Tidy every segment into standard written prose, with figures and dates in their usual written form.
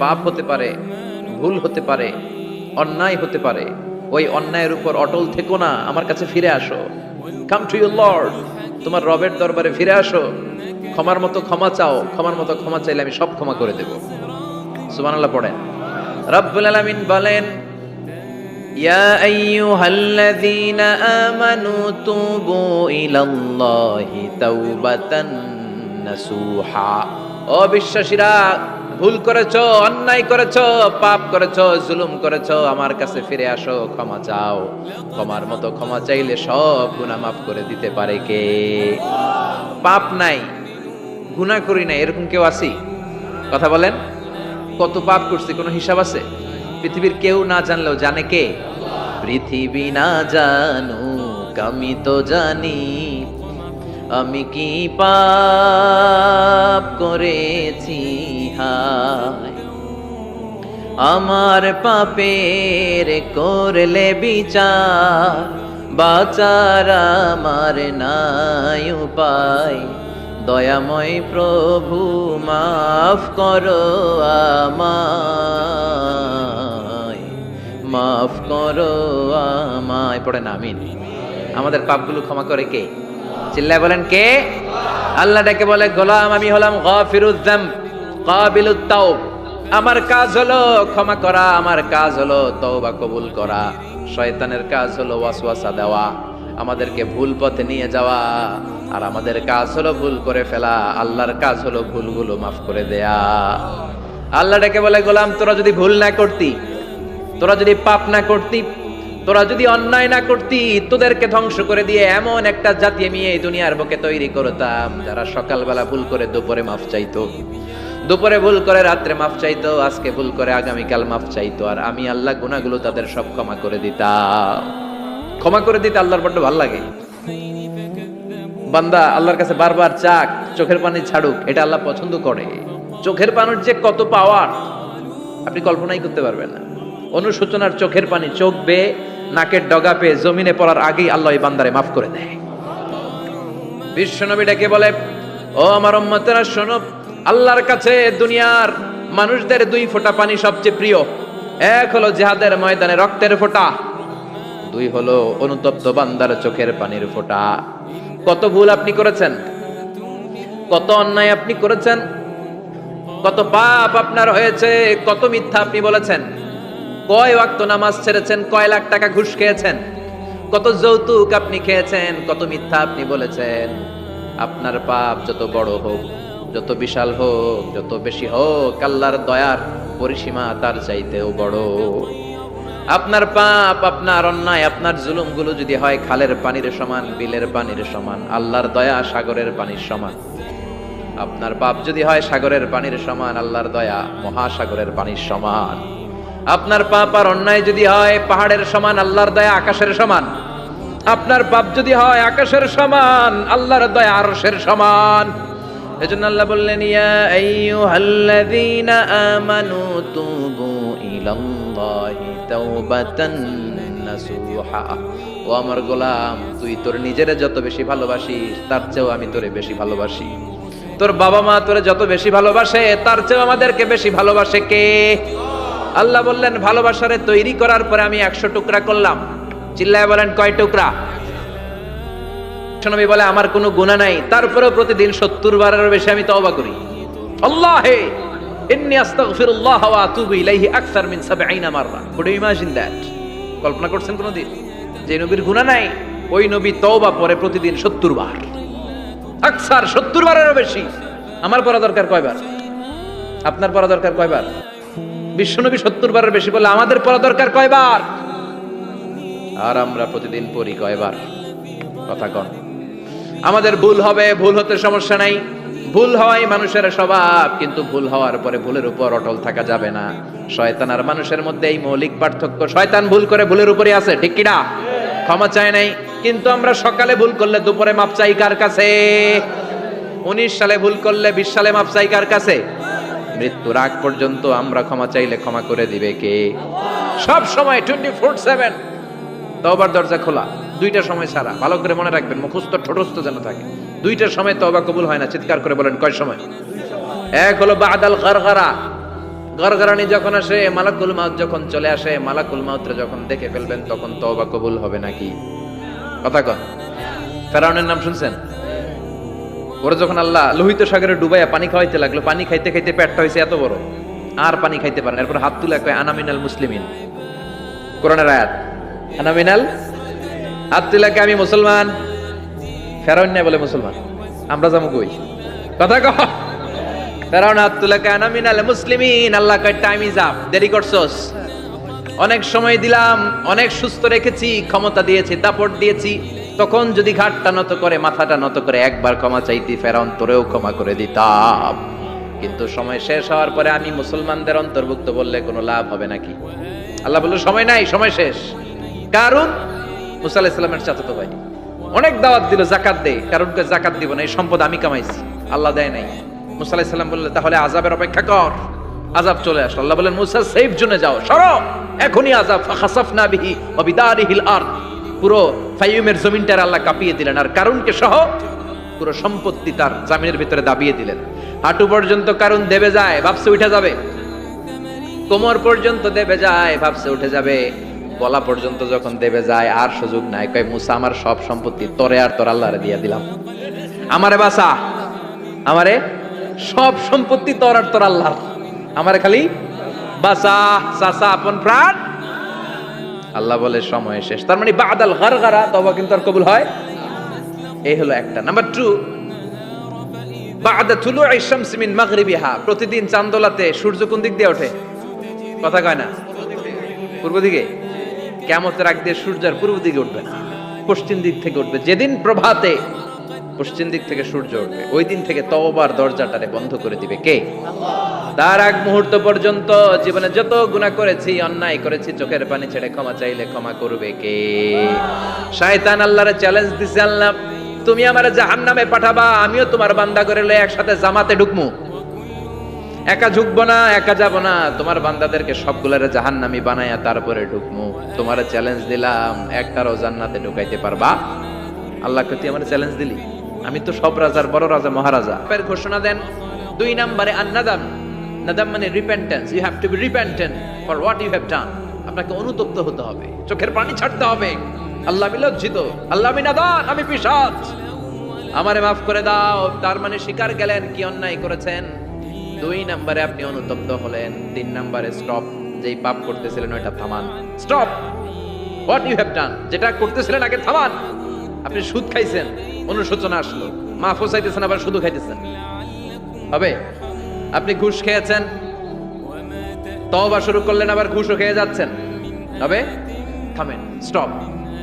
পাপ হতে পারে, ভুল হতে পারে, অন্যায় হতে পারে। ওই অন্যায়ের উপর অটল থেকো না, আমার কাছে ফিরে আসো। কাম টু ইউর লর্ড, তোমার রবের দরবারে ফিরে আসো। ক্ষমার মতো ক্ষমা চাও, ক্ষমার মতো ক্ষমা চাইলে আমি সব ক্ষমা করে দেব। সুবহানাল্লাহ পড়েন। রব্বুল আলামিন বলেন, ইয়া আইয়ুহাল্লাযীনা আমানু তুবু ইলাল্লাহি তাওবাতান নাসুহা। ও বিশ্বাসীরা, ভুল করেছো, অন্যায় করেছো, পাপ করেছো, জুলুম করেছো, আমার কাছে ফিরে আসো, ক্ষমা চাও। ক্ষমার মতো ক্ষমা চাইলে সব গুনাহ মাফ করে দিতে পারে কে? পাপ নাই, গুনাহ করি নাই, এরকম কেউ আছি? কথা বলেন। কত পাপ করছি, কোনো হিসাব আছে? পৃথিবীর কেউ না জানলেও জানে কে? পৃথিবী না জানুক আমি তো জানি, আমি কি পাপ করেছি হায়। আমার পাপের করলে বিচার, বাঁচার আমার নাই উপায়। দয়াময় প্রভু মাফ করো আমায়, মাফ করো আমায়। পড়েন আমিন। আমাদের পাপগুলো ক্ষমা করে কে? চিল্লায় বলেন কে? আল্লাহ ডেকে বলে, গোলাম আমি হলাম গাফিরুয যামব কাবিলুত তাওব। আমার কাজ হলো ক্ষমা করা, আমার কাজ হলো তওবা কবুল করা। শয়তানের কাজ হলো ওয়াসওয়াসা দেওয়া, আমাদেরকে ভুল পথে নিয়ে যাওয়া। আর আমাদের কাজ হলো ভুল করে ফেলা, আল্লাহর কাজ হলো ভুলগুলো মাফ করে দেয়া। আল্লাহ ডেকে বলে, গোলাম তোরা যদি ভুল না করতি, তোরা যদি পাপ না করতি, তোরা যদি অন্যায় না করতি, তোদেরকে ধ্বংস করে দিয়ে এমন একটা জাতি আমি এই দুনিয়ার বুকে তৈরি করতাম, যারা সকালবেলা ভুল করে দুপুরে মাফ চাইতো, দুপুরে ভুল করে রাত্রে মাফ চাইতো, আজকে ভুল করে আগামীকাল মাফ চাইতো। আর আমি আল্লাহ গুনাহগুলো তাদের সব ক্ষমা করে দিতাম। ক্ষমা করে দিতে আল্লাহর বড্ড ভালো লাগে। বান্দা আল্লাহর কাছে বারবার চাক, চোখের পানি ছাড়ুক, এটা আল্লাহ পছন্দ করে। চোখের পানির যে কত পাওয়ার আপনি কল্পনাই করতে পারবেন না। অনুশোচনার চোখের পানি, চোখ বেয়ে নাকের ডগা পেয়ে জমিনে পড়ার আগেই আল্লাহ এই বান্দারে মাফ করে দেয়। বিশ্বনবী ডেকে বলে, ও আমার উম্মতেরা শোনো, আল্লাহর কাছে দুনিয়ার মানুষদের দুই ফোঁটা পানি সবচেয়ে প্রিয়। এক হলো জিহাদের ময়দানে রক্তের ফোঁটা, দুই হলো অনুতপ্ত বান্দার চোখের পানির ফোঁটা। কত ভুল আপনি করেছেন, কত অন্যায় আপনি করেছেন, কত পাপ আপনার হয়েছে, কত মিথ্যা আপনি বলেছেন, কয় ওয়াক্ত নামাজ ছেড়েছেন, কয় লাখ টাকা ঘুষ খেয়েছেন, কত যৌতুক আপনি খেয়েছেন, কত মিথ্যা আপনি বলেছেন। আপনার পাপ যত বড় হোক, যত বিশাল হোক, যত বেশি হোক, আল্লাহর দয়ার পরিসীমা তার চাইতেও বড়। আপনার পাপ, আপনার অন্যায়, আপনার জুলুমগুলো যদি হয় খালের পানির সমান, বিলের পানির সমান, আল্লাহর দয়া সাগরের পানির সমান। আপনার পাপ যদি হয় সাগরের পানির সমান, আল্লাহর দয়া মহাসাগরের পানির সমান। আপনার পাপ আর অন্যায় যদি হয় পাহাড়ের সমান, আল্লাহর দয়া আকাশের সমান। আপনার পাপ যদি হয় আকাশের সমান, আল্লাহর দয়া আরশের সমান। এজন্য আল্লাহ বললেন, ইয়া আইয়ুহাল্লাযীনা আমানু তুবু ইলাল্লাহি তাওবাতান নাসুহা। ও আমার গোলাম, তুই তোর নিজেরে যত বেশি ভালোবাসিস, তার চেয়েও আমি তোরে বেশি ভালোবাসি। তোর বাবা মা তোরে যত বেশি ভালোবাসে, তার চেয়েও আমাদেরকে বেশি ভালোবাসে কে? আল্লাহ বললেন, ভালোবাসারে তৈরি করার পরে আমি 100 টুকরা করলাম। চিল্লায় বলেন কয় টুকরা? নবী বলে, আমার কোনো গুনাহ নাই, তারপরেও প্রতিদিন 70 বারেরও বেশি আমি তওবা করি। আল্লাহে ইন্নী আস্তাগফিরুল্লাহ ওয়া আতুবু ইলাইহি আকসার মিন 70 মাররা। Could you imagine that? কল্পনা করছেন কোনদিন যে নবীর গুনাহ নাই, ওই নবী তওবা পড়ে প্রতিদিন 70 বার, আকসার 70 বারেরও বেশি। আমার পড়া দরকার কয়বার? আপনার পড়া দরকার কয়বার? বিশ্বনবী 70 বারের বেশি বলে আমাদের পড়া দরকার কয়বার? আর আমরা প্রতিদিন পড়ি কয়বার? কথা কন। আমাদের ভুল হবে, ভুল হতে সমস্যা নাই, ভুল হওয়াই মানুষের স্বভাব, কিন্তু ভুল হওয়ার পরে ভুলের উপর অটল থাকা যাবে না। শয়তান আর মানুষের মধ্যে এই মৌলিক পার্থক্য। শয়তান ভুল করে ভুলের উপরই আছে, ঠিক কি না? ক্ষমা চায় নাই, কিন্তু আমরা সকালে ভুল করলে দুপুরে মাপ চাই কার কাছে? 19 সালে ভুল করলে 20 সালে মাপ চাই কার কাছে? মৃত্যুর আগ পর্যন্ত আমরা ক্ষমা চাইলে ক্ষমা করে দিবে কে? সব সময় 24/7 তওবার দরজা খোলা, দুইটা সময় ছাড়া। ভালো করে মনে রাখবেন, মুখস্থ ঠোঁটস্থ যেন থাকে। দুইটার সময় তওবা কবুল হয় না। চিৎকার করে বলেন কয় সময়? এক হলো বাদাল গারগারা, গরগরানি যখন আসে, মালাকুল মাউত যখন চলে আসে, মালাকুল মাউতরে যখন দেখে ফেলবেন তখন তওবা কবুল হবে নাকি? কথা কন। ফেরাউনের নাম শুনছেন? ওরা যখন আল্লাহ লোহিত সাগরে ডুবাইয়া পানি খাওয়াইতে লাগলো, পানি খাইতে খাইতে পেটটা হয়েছে এত বড়, আর পানি খাইতে পারেন। এরপর হাত তুলে কয় আনা মিনাল মুসলিমিন, কোরআনের আয়াত, আনা মিনাল, হাত তুলে কয় আমি মুসলমান। ফেরাউন না বলে মুসলমান, আমরা যাবো কই? কথা কহ। ফেরাউন হাত তুলে কয় আনা মিনাল মুসলিমিন। আল্লাহ কয় টাইম ইজ আপ, দেরি করছস, অনেক সময় দিলাম, অনেক সুস্থ রেখেছি, ক্ষমতা দিয়েছি, দাপট দিয়েছি, তখন যদি ঘাটটা নত করে, মাথাটা নত করে একবার ক্ষমা চাইতি, ফেরাউন তোরেও ক্ষমা করে দিতাম। কিন্তু সময় শেষ হওয়ার পরে আমি মুসলমানদের অন্তর্ভুক্ত বললে কোনো লাভ হবে নাকি? আল্লাহ বলল সময় নাই, সময় শেষ। কারণ মুসা আলাইহিস সালামের চাচাতো ভাই অনেক দাওয়াত দিল, জাকাত দে, কারণ জাকাত দিব না, এই সম্পদ আমি কামাইছি, আল্লাহ দেয় নাই। মুসা আলাইহিস সালাম বললেন তাহলে আযাবের অপেক্ষা কর। আযাব চলে আসলো, আল্লাহ বলেন মুসা সেফ জোনে যাও, সরো, এখনই আযাব। ফাখাসাফনা বিহি ওয়া বিদারিহিল আরদ, পুরো ফাইয়ুমের জমিনটার আল্লাহ কাঁপিয়ে দিলেন, আর কারুনকে সহ পুরো সম্পত্তি তার জামিনের ভিতরে দাবিয়ে দিলেন। হাঁটু পর্যন্ত কারুন দেবে যায়, ভাবছে উঠে যাবে, কোমর পর্যন্ত দেবে যায়, ভাবছে উঠে যাবে, গলা পর্যন্ত যখন দেবে যায় আর সুযোগ নাই। কয় মুসা আমার সব সম্পত্তি তোরে আর তোর আল্লাহরে দিয়ে দিলাম, আমারে বাঁচা, আমারে সব সম্পত্তি তোর আর তোর আল্লাহর, আমারে খালি বাঁচা, চাচা আপন প্রাণ। আল্লাহ বলে সময় শেষ। তার মানে বাদাল গারগারা তওবা কিন্তু আর কবুল হয়। এই হলো একটা। নাম্বার 2, বাদা তুলুই শামস মিন মাগরিবিহা, প্রতিদিন চাঁদোলাতে সূর্য কোন দিক দিয়ে ওঠে? কথা কয় না, পূর্ব দিকে। কিয়ামতের আগ দিয়ে সূর্য আর পূর্ব দিকে উঠবে না, পশ্চিম দিক থেকে উঠবে। যেদিন প্রভাতে পশ্চিম দিক থেকে সূর্য উঠবে, ওই দিন থেকে তওবার দরজাটারে বন্ধ করে দিবে কে? তার আগ মুহূর্ত পর্যন্ত জীবনে যত গুনাহ করেছি, অন্যায় করেছি, চোখের পানি ছেড়ে ক্ষমা চাইলে ক্ষমা করবে কে? শয়তান আল্লাহরে চ্যালেঞ্জ দিছে, আল্লাহ তুমি আমারে জাহান্নামে পাঠাবা, আমিও তোমার বান্দা করে লয়ে একসাথে জামাতে ঢুকমু, একা ঝুঁকবো না, একা যাব না, তোমার বান্দাদেরকে সবগুলারে জাহান্নামী বানায়া তারপরে ঢুকমু। তোমারে চ্যালেঞ্জ দিলাম, একটারও জান্নাতে ঢুকাইতে পারবা? আল্লাহকে তুই আমার চ্যালেঞ্জ দিলি, আমি তো সব রাজার বড় রাজা, মহারাজা। এর ঘোষণা দেন 2 নম্বরে আন-নাদাম। নাদাম মানে repentance, you have to be repentant for what you have done. আপনাকে অনুতপ্ত হতে হবে, চোখের পানি ছাড়তে হবে। আল্লাহ আমি লজ্জিত, আল্লাহ আমি নাদান, আমি পিশাচ, আমারে মাফ করে দাও। তার মানে স্বীকার গেলেন কি অন্যায় করেছেন। 2 নম্বরে আপনি অনুতপ্ত হলেন। 3 নম্বরে স্টপ, যেই পাপ করতেছিলেন ওইটা থামান। Stop what you have done, যেটা করতেছিলেন আগে থামান। আপনি সুদ খাইছেন, অনুশোচনা আসলো, মাফও চাইতেছেন, আবার সুদও খাইতেছেন, হবে? আপনি ঘুষ খেয়েছেন, তওবা শুরু করলেন, আবার ঘুষও খেয়ে যাচ্ছেন, হবে? থামেন, স্টপ।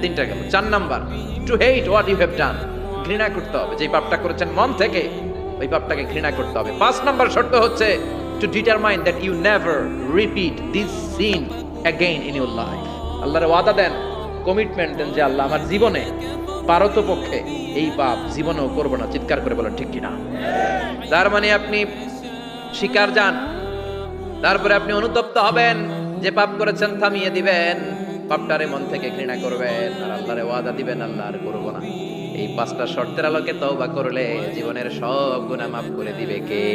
3টা গেল। 4 number, to hate what you have done, ঘৃণা করতে হবে। যেই পাপটা করেছেন মন থেকে, ওই পাপটাকে ঘৃণা করতে হবে। 5 নাম্বার শর্ত হচ্ছে to determine that you never repeat this sin again in your life. আল্লাহর ওয়াদা দেন, কমিটমেন্ট দেন যে আল্লাহ আমার জীবনে পারতপক্ষে এই পাপ জীবনেও করব না। চিৎকার করে বলেন ঠিক কিনা? তার মানে আপনি শিকার যান, তারপরে আপনি অনুতপ্ত হবেন, যে পাপ করেছেন থামিয়ে দিবেন, পাপটারে মন থেকে ঘৃণা করবেন, আর আল্লাহরে ওয়াদা দিবেন আল্লাহ আর করব না। এই 5টা শর্তের আলোকে তওবা করলে জীবনের সব গুনাহ মাফ করে দিবে কে?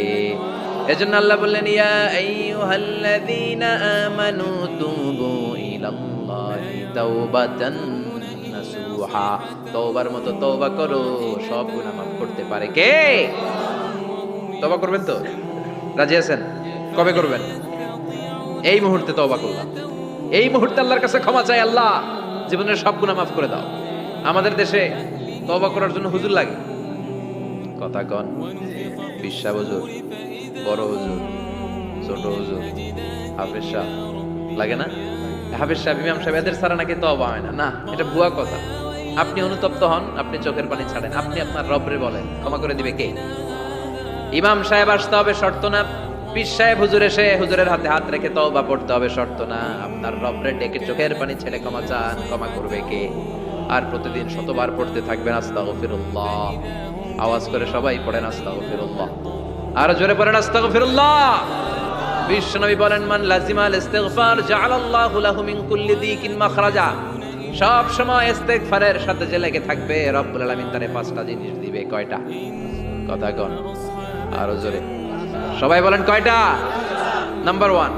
এজন্য আল্লাহ বললেন ইয়া আইয়ুহাল্লাযীনা আমানু তুবু ইলাল্লাহি তাওবাতান নাসুহা, তওবার মতো তওবা করো, সব গুনাহ মাফ করতে পারে কে? তওবা করবেন তো? রাজি আছেন? কবে করবেন? এই মুহূর্তে তওবা করলাম, এই মুহূর্তে আল্লাহর কাছে ক্ষমা চাই, আল্লাহ জীবনের সব গুনাহ মাফ করে দাও। আমাদের দেশে তওবা করার জন্য হুজুর লাগে, কথা কন, বিশা হুজুর, বড় হুজুর, ছোট হুজুর, হাফেজ সাহেব লাগে না? হাফেজ সাহেব, ইমাম সাহেব, এদের ছাড়া নাকি তওবা হয় না। না, এটা ভুয়া কথা। আপনি অনুতপ্ত হন, আপনি চোখের পানি ছাড়েন, আপনি আপনার রবরে বলেন, ক্ষমা করে দিবে কে? ইমাম সাহেব আসতে হবে শর্ত না, পীর সাহেব হুজুর এসে হুজুরের হাতে হাত রেখে তওবা পড়তে হবে শর্ত না। আপনার রবরে ডেকে চোখের পানি ছেড়ে ক্ষমা চান, ক্ষমা করবে কে? আর প্রতিদিন শতবার পড়তে থাকবেন আস্তাগফিরুল্লাহ। আওয়াজ করে সবাই পড়েন আস্তাগফিরুল্লাহ, আর জোরে পড়েন আস্তাগফিরুল্লাহ। বিশ্বনবী বলেন মান লাজিমাল ইস্তিগফার জাআলাল্লাহু লাহু মিন কুল্লি দিকিন মাখরাজা। সব সময় ইস্তিগফারের সাথে যে লেগে থাকবে, রব্বুল আলামিন তারে 5টা জিনিস দিবে। কয়টা? কথা কন, আরো জোরে সবাই বলেন কয়টা? নাম্বার 1,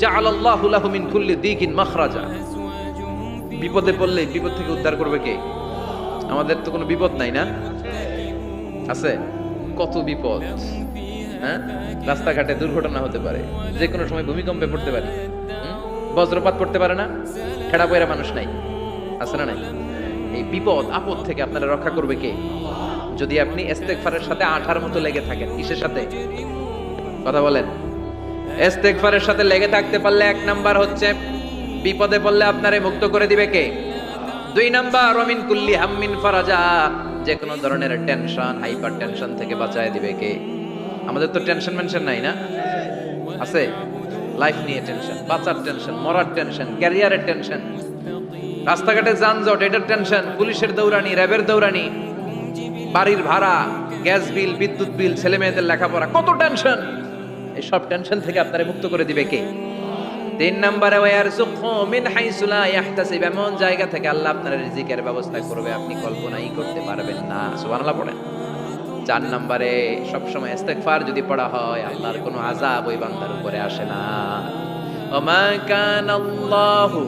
জাআলাল্লাহু লাহু মিন কুল্লি দিকিন মাখরাজা। বিপদে পড়লে বিপদ থেকে উদ্ধার করবে কে? আমাদের তো কোনো বিপদ নাই না? আছে? কত বিপদ, হ্যাঁ? রাস্তাঘাটে দুর্ঘটনা হতে পারে, যে কোনো সময় ভূমিকম্পে পড়তে পারি, বজ্রপাত পড়তে পারে না, ঠেড়া পয়রা মানুষ নাই, আছে না নাই? এই বিপদ আপদ থেকে আপনারা রক্ষা করবে কে? যদি আপনি ইস্তেগফারের সাথে আঠার মতো লেগে থাকেন। কিসের সাথে? কথা বলেন। ইস্তেগফারের সাথে লেগে থাকতে পারলে 1 নাম্বার হচ্ছে বিপদে পড়লে আপনারে মুক্ত করে দিবে কে? 2 নাম্বার ওয়ামিন কুল্লি হাম্মিন ফারাজা, যে কোনো ধরনের টেনশন, হাইপার টেনশন থেকে বাঁচায় দিবে কে? আমাদের তো টেনশন মেনশন নাই না? আছে? লাইফ নিয়ে টেনশন, বাঁচার টেনশন, মরার টেনশন, ক্যারিয়ারের টেনশন, রাস্তাঘাটে যানজট এটার টেনশন, পুলিশের দৌড়ানি, র্যাবের দৌড়ানি, বাড়ির ভাড়া, গ্যাস বিল, বিদ্যুৎ বিল, ছেলে মেয়েদের লেখাপড়া, কত টেনশন। এই সব টেনশন থেকে আপনারে মুক্ত করে দিবে কে? 3 নম্বরে ওয়ারযুকহু মিন হাইসু লা ইয়াহতাসিব, এমন জায়গা থেকে আল্লাহ আপনার রিজিকের ব্যবস্থা করবে আপনি কল্পনাই করতে পারবেন না। সুবহানাল্লাহ পড়েন। 4 নম্বরে সবসময় ইস্তেগফার যদি পড়া হয় আল্লাহর কোনো আযাব ওই বান্দার উপরে আসে না। ওমা কানাল্লাহু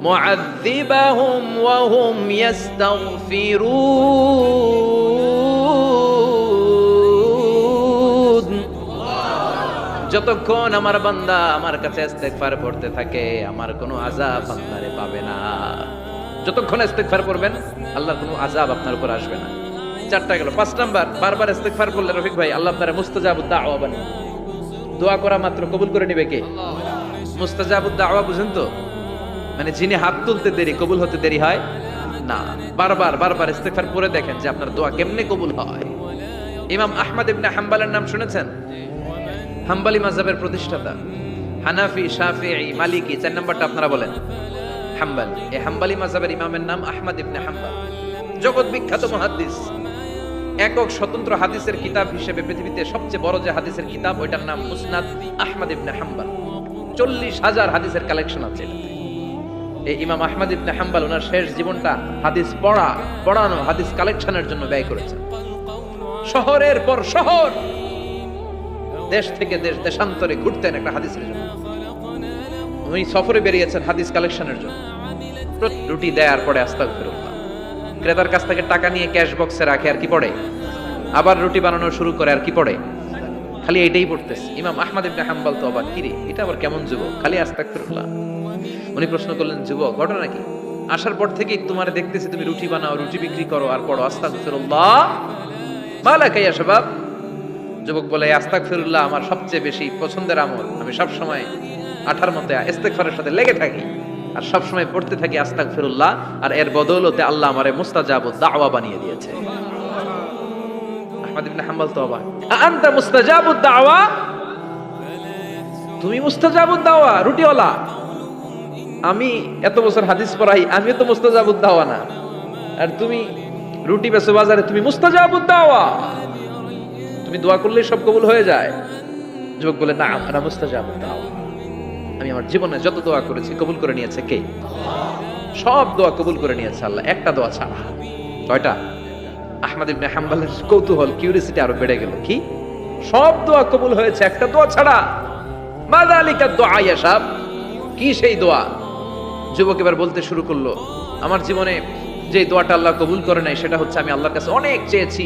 মুআযযিবাহুম ওয়া হুম ইস্তাগফিরুন। যতক্ষণ আমার বান্দা আমার কাছে ইস্তেগফার পড়তে থাকে আমার কোনো আযাব বান্দারে পাবে না। যতক্ষণ ইস্তেগফার পড়বেন আল্লাহর কোনো আযাব আপনার উপর আসবে না। 4টা গেল। 5 নাম্বার, বারবার ইস্তেগফার করলে রফিক ভাই আল্লাহ আপনারে মুস্তাজাবুদ দাওয়া বানিয়ে, দোয়া করা মাত্র কবুল করে নেবে কে? মুস্তাজাবুদ দাওয়া বুঝেন তো? মানে যিনি হাত তুলতে দেরি কবুল হতে দেরি হয় না। বারবার ইস্তেগফার পড়ে দেখেন যে আপনার দোয়া কেমনে কবুল হয়। ইমাম আহমদ ইবনে হাম্বলের নাম শুনেছেন? হাম্বলি মাযহাবের প্রতিষ্ঠাতা। হানাফি, শাফিঈ, মালিকি, 4 নাম্বারটা আপনারা বলেন। হাম্বলি। এই হাম্বলি মাযহাবের ইমামের নাম আহমদ ইবনে হাম্বল। জগৎ বিখ্যাত মুহাদ্দিস। একক স্বতন্ত্র হাদিসের কিতাব হিসেবে পৃথিবীতে সবচেয়ে বড় যে হাদিসের কিতাব ওইটার নাম মুসনাদ আহমদ ইবনে হাম্বল। 40,000 হাদিসের কালেকশন আছে এটাতে। এই ইমাম আহমদ ইবনে হাম্বল ওনার শেষ জীবনটা হাদিস পড়ানো, হাদিস কালেকশনের জন্য ব্যয় করেছেন। শহরের পর শহর, দেশ থেকে দেশ, দেশান্তরে ঘুরতেন একটা হাদিসের জন্য। উনি সফরে বেরিয়েছেন হাদিস কালেকশনের জন্য। রুটি দেয়ার পরে আস্তাগফিরুল্লাহ, ক্রেতার কাছ থেকে টাকা নিয়ে ক্যাশ বক্সে রাখে আর কি পড়ে, আবার রুটি বানানো শুরু করে আর কি পড়ে, খালি এটাই পড়তেছে। ইমাম আহমদ ইবনে হাম্বল তো অবাক, কিরে এটা আবার কেমন যুবক, খালি আস্তাগফিরুল্লাহ। উনি প্রশ্ন করলেন, যুবক ঘটনা কি? আসার পর থেকেই তোমারে দেখতেছি তুমি রুটি বানাও, রুটি বিক্রি করো আর পড়ো আস্তাগফিরুল্লাহ, মালাকা ইয়া শাবাব। যুবক বলে, আস্তাগফিরুল্লাহ আমার সবচেয়ে বেশি পছন্দের আমল, আমি সব সময় আঠার মতে ইস্তেগফারের সাথে লেগে থাকি আর সব সময় পড়তে থাকি আস্তাগফিরুল্লাহ, আর এর বদৌলতে আল্লাহ আমারে মুস্তাজাবুদ দাওয়া বানিয়ে দিয়েছে। আহমদ ইবনে হাম্বল তো অবাক, আনতা মুস্তাজাবুদ দাওয়া, তুমি মুস্তাজাবুদ দাওয়া, রুটিওয়ালা। আমি এত বছর হাদিস পড়াই, আমি তো মুস্তাজাবুদ দাওয়া না, আর তুমি রুটি বেচো বাজারে, তুমি মুস্তাজাবুদ দাওয়া, তুমি দোয়া করলেই সব কবুল হয়ে যায়। যুবক বলে, না আমরা মুস্তাজাবুদ দাওয়া, আমি আমার জীবনে যত দোয়া করেছি কবুল করে নিয়েছে কে? সব দোয়া কবুল করে নিয়েছে আল্লাহ, একটা দোয়া ছাড়া। কয়টা? আহমদ ইবনে হাম্বলের কৌতূহল, কিউরিওসিটি আরো বেড়ে গেল। কি? সব দোয়া কবুল হয়েছে একটা দোয়া ছাড়া। মাযালিকা দুআ ইয়া শাব, কি সেই দোয়া? যুবক এবার বলতে শুরু করলো, আমার জীবনে যে দোয়াটা আল্লাহ কবুল করে নাই সেটা হচ্ছে আমি আল্লাহর কাছে অনেক চেয়েছি,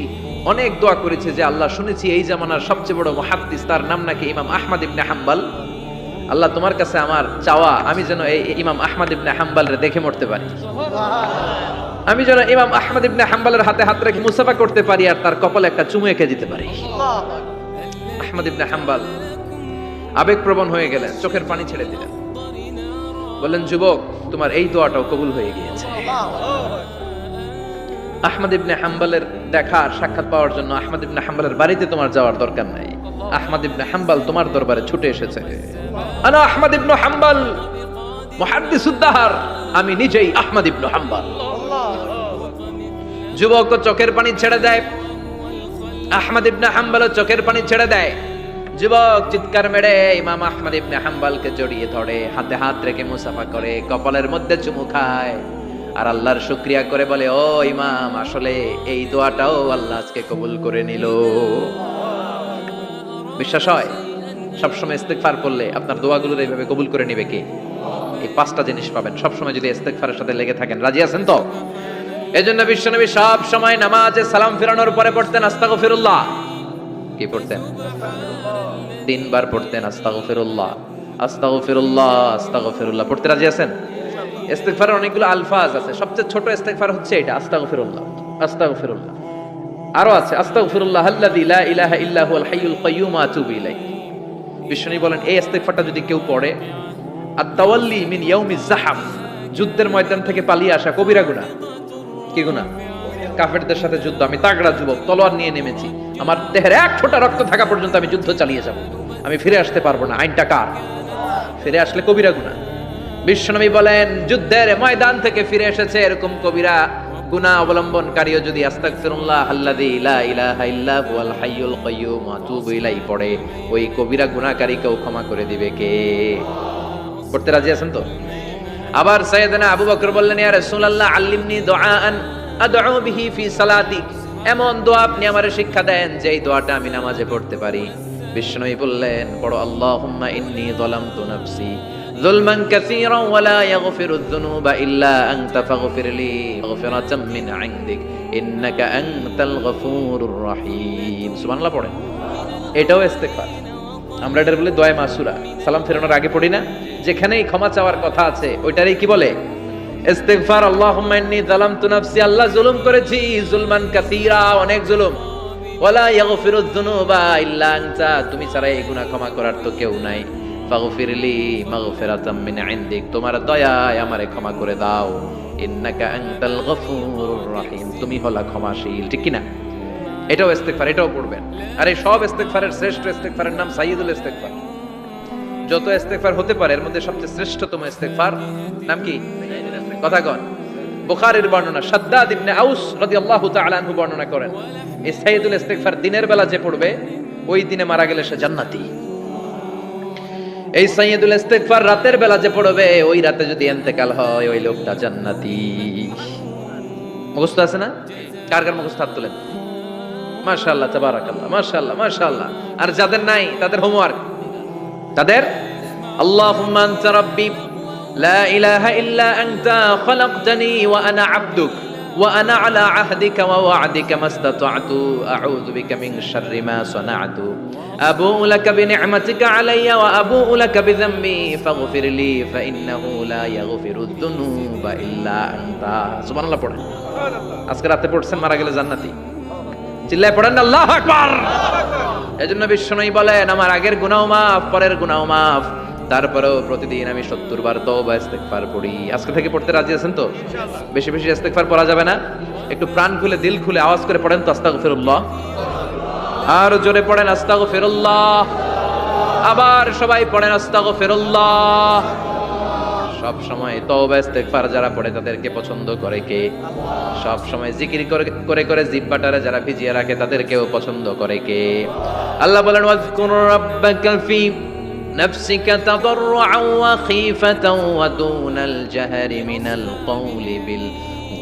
অনেক দোয়া করেছি, যে আল্লাহ শুনেছি এই জামানার সবচেয়ে বড় মুহাদ্দিস, তার নাম নাকি ইমাম আহমদ ইবনে হাম্বল। আল্লাহ তোমার কাছে আমার চাওয়া, আমি যেন এই ইমাম আহমদ ইবনে হাম্বলের দেখে মরতে পারি, আমি যেন ইমাম আহমদ ইবনে হাম্বলের হাতে হাত রেখে মুসাফা করতে পারি আর তার কপালে একটা চুমু এঁকে দিতে পারি। আহমদ ইবনে হাম্বল আবেগপ্রবণ হয়ে গেলেন, চোখের পানি ছেড়ে দিলেন, বললেন, যুবক তোমার এই দোয়াটাও কবুল হয়ে গিয়েছে। আহমদ ইবনে হাম্বলের দেখা সাক্ষাৎ পাওয়ার জন্য আহমদ ইবনে হাম্বলের বাড়িতে তোমার যাওয়ার দরকার নাই, আহমদ ইবনে হাম্বল তোমার দরবারে ছুটে এসেছে। আনা আহমদ ইবনে হাম্বল মুহাদ্দিসুদ দাহর, আমি নিজেই আহমদ ইবনে হাম্বল। যুবক চোখের পানি ছেড়ে দেয়, আহমদ ইবনে হাম্বল চোখের পানি ছেড়ে দেয়। যুবক চিৎকার মেরে ইমাম আহমদ ইবনে হাম্বলকে জড়িয়ে ধরে, হাতে হাত রেখে মুসাফা করে, কপালের মধ্যে চুমু খায় আর আল্লাহর শুকরিয়া করে বলে, ও ইমাম, আসলে এই দোয়াটাও আল্লাহ আজকে কবুল করে নিল। বিশ্বাস হয়? সবসময় ইস্তেগফার করলে আপনার দোয়াগুলোর এইভাবে কবুল করে নেবে কে? এই পাঁচটা জিনিস পাবেন সবসময় যদি ইস্তেগফারের সাথে লেগে থাকেন। রাজি আছেন তো? এজন্য বিশ্বনবী সব সময় নামাজে সালাম ফিরানোর পরে পড়তেন আস্তাগফিরুল্লাহ। কি পড়তেন? 3 বার পড়তেন আস্তাগফিরুল্লাহ, আস্তাগফিরুল্লাহ, আস্তাগফিরুল্লাহ। পড়তে রাজি আছেন? ইস্তেগফারের অনেকগুলো আলফাজ আছে, সবচেয়ে ছোট ইস্তেগফার হচ্ছে এটা, আস্তাগফিরুল্লাহ, আস্তাগফিরুল্লাহ। আরো আছে আস্তাগফিরুল্লাহ আল্লাযী লা ইলাহা ইল্লা হুয়াল হাইয়ুল কাইয়্যুম ওয়া আতুবু ইলাইহি। বিশ্বনবী বলেন এই ইস্তেগফারটা যদি কেউ পড়ে, আত-তাওয়াল্লি মিন ইয়াউমিজ যাহাফ, যুদ্ধের ময়দান থেকে পালিয়ে আসা কবিরা গুনাহ। কি গুনাহ? কাফেরদের সাথে যুদ্ধ, আমি তাগড়া যুবক, তলোয়ার নিয়ে নেমেছি, আমার দেহের এক ফোঁটা রক্ত থাকা পর্যন্ত আমি যুদ্ধ চালিয়ে যাব, আমি ফিরে আসতে পারবো না, আইনটা কার? ফিরে আসলে কবিরা গুনাহ। বিশ্বনবী বলেন যুদ্ধের ময়দান থেকে ফিরে এসেছে এরকম কবিরা গুনাহ অবলম্বনকারীও যদি আস্তাগফিরুল্লাহ আল্লাযী লা ইলাহা ইল্লা হুয়াল হাইয়ুল কাইয়্যুম ওয়া আতুবু ইলাইহি পড়ে, ওই কবিরা গুনাহকারীকেও ক্ষমা করে দিবে কে? পড়তে রাজি আছেন তো? আবার সাইয়েদনা আবু বকর বললেন, ইয়া রাসূলুল্লাহ আল্লিমনি দুআআন আদউ বিহি ফি সালাতি, এমন দোয়া আপনি আমারে শিক্ষা দেন যে এই দোয়াটা আমি নামাজে পড়তে পারি। বিশ্বনবী বললেন, পড়ো আল্লাহুম্মা ইন্নী যালামতু নাফসি যুলমান কাসীরান ওয়া লা ইয়াগফিরুয যুনুবা ইল্লা আনতা ফাগফিরলি মাগফিরাতাম মিন ইনদিক ইন্নাকা আনতাল গফুরুর রহিম। সুবহানাল্লাহ পড়েন। এটাও ইস্তেগফার। আমরা এটার বলে দোয়া মাসুরা, সালাম ফেরানোর আগে পড়ি না? যেখানেই ক্ষমা চাওয়ার কথা আছে ওইটারই কি বলে? ইস্তেগফার। আল্লাহুম্মা ইন্নী যালামতু নাফসি, আল্লাহ জুলুম করেছি, যুলমান কাসীরা, অনেক জুলুম, ওয়ালা ইয়াগফিরুয যুনুবা ইল্লা আনতা, তুমি ছাড়া এই গুনাহ ক্ষমা করার তো কেউ নাই, ফাগফিরলি মাগফিরাতাম মিন ইনদিক, তোমার দয়ায় আমারে ক্ষমা করে দাও, ইন্নাকা আনতাল গফুরুর রহিম, তুমি হলা ক্ষমাশীল। ঠিক কি না? এটাও ইস্তেগফার, এটাও পড়বেন। আর এই সব ইস্তেগফারের শ্রেষ্ঠ ইস্তেগফারের নাম সাইয়্যিদুল ইস্তেগফার। যত ইস্তেগফার হতে পারে এর মধ্যে সবচেয়ে শ্রেষ্ঠতম ইস্তেগফার নাম কি? কথা কন। বুখারীর বর্ণনা, শাদ্দাদ ইবনে আউস রাদিয়াল্লাহু তাআলা আনহু বর্ণনা করেন, এই সাইয়্যিদুল ইস্তেগফার দিনের বেলা যে পড়বে ওই দিনে মারা গেলে সে জান্নাতি। এই সাইয়্যিদুল ইস্তেগফার রাতের বেলা যে পড়বে ওই রাতে যদি ইন্তেকাল হয় ওই লোকটা জান্নাতি। মুখস্থ আছে না? কার কার মুখস্থ হাত তোলেন? মাশাআল্লাহ, তাবারাকাল্লাহ, মাশাআল্লাহ, মাশাআল্লাহ। আর যাদের নাই তাদের হোমওয়ার্ক, তাদের আল্লাহুম্মা আনতা রাব্বি লা ইলাহা ইল্লা আনতা খালাকতানি ওয়া আনা আবদুক ওয়া আনা আলা আহদিকা ওয়া ওয়া'দিকা মাস্তাতা'তু আউযু বিকা মিন শাররি মা সানা'তু আবু'ু লাকা বিনি'মাতিকা আলাইয়া ওয়া আবু'ু লাকা বিযামবি ফাগফিরলি ফাইন্নাহু লা ইয়াগফিরুয যুনুবা ইল্লা আনতা। সুবহানাল্লাহ পড়েন। আজকে রাতে পড়ছেন, মারা গেলে জান্নাতি। চিল্লায় পড়েন আল্লাহু আকবার। এজন্য বিশ্বনবী বলেন আমার আগের গুনাহ মাফ, পরের গুনাহ মাফ, তারপরেও প্রতিদিন আমি 70 বার তওবা ইস্তেগফার পড়ি। আজকে থেকে পড়তে রাজি আছেন তো? বেশি বেশি ইস্তেগফার পড়া যাবে না? একটু প্রাণ খুলে দিল খুলে আওয়াজ করে পড়েন তো আস্তাগফিরুল্লাহ। আর জোরে পড়েন আস্তাগফিরুল্লাহ। আবার সবাই পড়েন আস্তাগফিরুল্লাহ। সব সময় তওবা ইস্তেগফার যারা পড়ে তাদেরকে পছন্দ করে কে? সব সময় জিকির করে করে জিহ্বাটারে যারা ভিজিয়ে রাখে তাদেরকেও পছন্দ করে কে? আল্লাহ বলেন ওয়াজকুর রাব্বাকা ফি নাফসিকা তাদাররুআন ওয়া খীফাতান ওয়া দুনাল জাহরি মিনাল কওলি বিল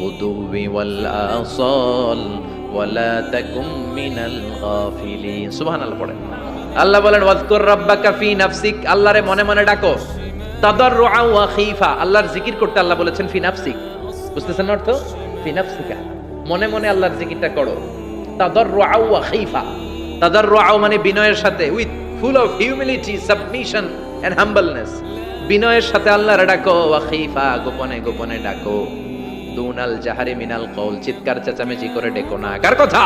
গুদুবি ওয়াল আসাল ওয়া লা তাকুম মিনাল গাফিলিন। সুবহানাল্লাহ পড়েন। আল্লাহ বলেন ওয়াজকুর রাব্বাকা ফি নাফসিক, আল্লাহরে মনে মনে ডাকো, তাদাররুআন ওয়া খীফা, আল্লাহর জিকির করতে আল্লাহ বলেছেন ফি নাফসিক। বুঝতেছেন অর্থ? ফি নাফসিকা, মনে মনে আল্লাহর জিকিরটা করো। তাদাররুআন ওয়া খীফা, তাদাররুআন মানে বিনয়ের সাথে, with full of humility, submission and humbleness, বিনয়ের সাথে আল্লাহর ডাকো। ওয়া খীফা, গোপনে গোপনে ডাকো। দুনাল জাহারি মিনাল কওল, চিৎকার চেঁচামেচি করে ডেকো না। কার কথা?